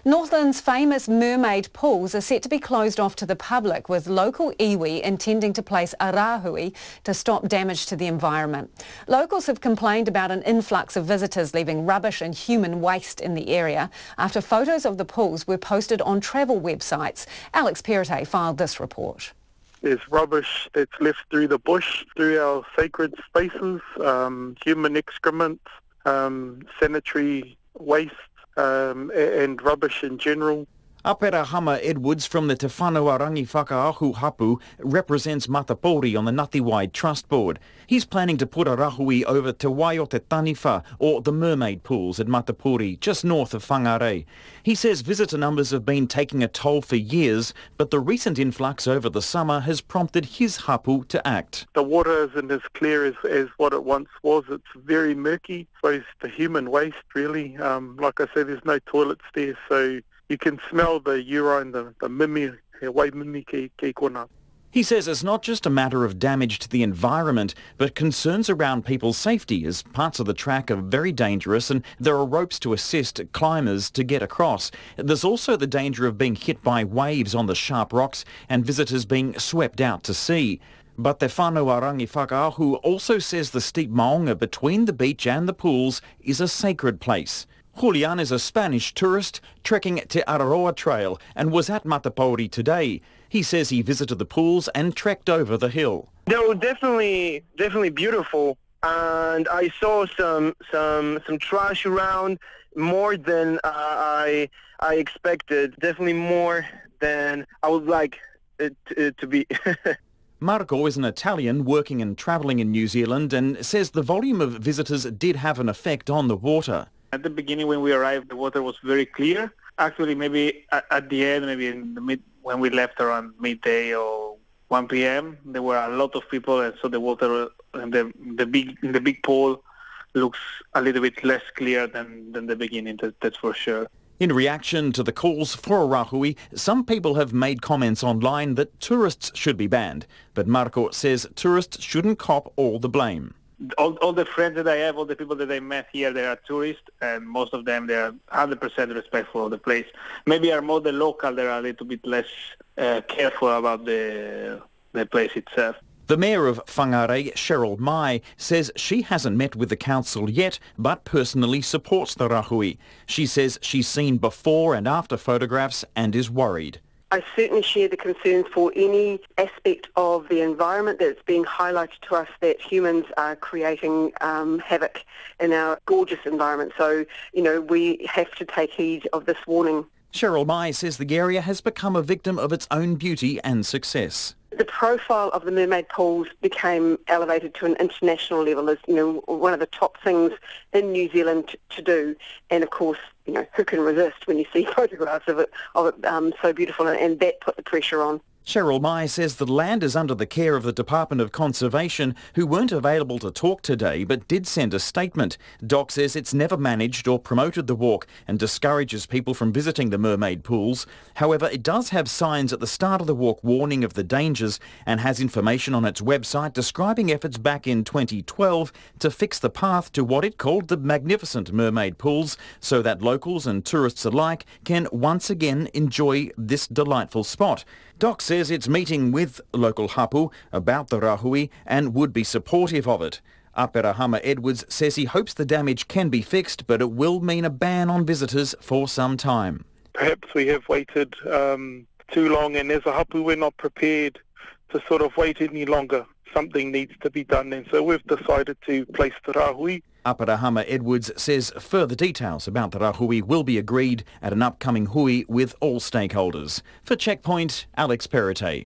Northland's famous mermaid pools are set to be closed off to the public, with local iwi intending to place a rahui to stop damage to the environment. Locals have complained about an influx of visitors leaving rubbish and human waste in the area after photos of the pools were posted on travel websites. Alex Perrottet filed this report. There's rubbish that's left through the bush, through our sacred spaces, human excrement, sanitary waste, and rubbish in general. Apera Hama Edwards from the Te Whanau Rangi Whakaahu Hapu represents Matapori on the Ngatiwai Trust Board. He's planning to put a rahui over Te Wai o Te Taniwha, or the mermaid pools at Matapori, just north of Whangarei. He says visitor numbers have been taking a toll for years, but the recent influx over the summer has prompted his hapu to act. The water isn't as clear as what it once was. It's very murky. So it's the human waste, really. Like I said, there's no toilets there, so you can smell the urine, the mimi, wai mimi ki kona. He says it's not just a matter of damage to the environment, but concerns around people's safety, as parts of the track are very dangerous and there are ropes to assist climbers to get across. There's also the danger of being hit by waves on the sharp rocks and visitors being swept out to sea. But Te Whanau Rangi Whakaahu also says the steep maunga between the beach and the pools is a sacred place. Julian is a Spanish tourist trekking Te Araroa Trail and was at Matapori today. He says he visited the pools and trekked over the hill. They were definitely beautiful, and I saw some trash around, more than I expected. Definitely more than I would like it to be. Marco is an Italian working and travelling in New Zealand and says the volume of visitors did have an effect on the water. At the beginning, when we arrived, the water was very clear. Actually, maybe at the end, maybe in the when we left around midday or 1 p.m., there were a lot of people, and so the water in the big pool looks a little bit less clear than the beginning. That's for sure. In reaction to the calls for a rahui, some people have made comments online that tourists should be banned. But Marco says tourists shouldn't cop all the blame. All the friends that I have, all the people that I met here, they are tourists, and most of them, they are 100% respectful of the place. Maybe are more the local, they are a little bit less careful about the place itself. The Mayor of Whangarei, Cheryl Mai, says she hasn't met with the council yet, but personally supports the rahui. She says she's seen before and after photographs and is worried. I certainly share the concerns for any aspect of the environment that's being highlighted to us that humans are creating havoc in our gorgeous environment. So, we have to take heed of this warning. Cheryl Mai says the area has become a victim of its own beauty and success. The profile of the mermaid pools became elevated to an international level as, one of the top things in New Zealand to do. And of course, who can resist when you see photographs of it so beautiful, and that put the pressure on. Cheryl Mai says the land is under the care of the Department of Conservation, who weren't available to talk today but did send a statement. DOC says it's never managed or promoted the walk and discourages people from visiting the mermaid pools. However, it does have signs at the start of the walk warning of the dangers and has information on its website describing efforts back in 2012 to fix the path to what it called the magnificent mermaid pools so that locals and tourists alike can once again enjoy this delightful spot. DOC says it's meeting with local hapu about the rahui and would be supportive of it. Apera Hama Edwards says he hopes the damage can be fixed, but it will mean a ban on visitors for some time. Perhaps we have waited too long, and as a hapu we're not prepared to sort of wait any longer. Something needs to be done, and so we've decided to place the rahui. Apera Hama Edwards says further details about the rahui will be agreed at an upcoming hui with all stakeholders. For Checkpoint, Alex Perrottet.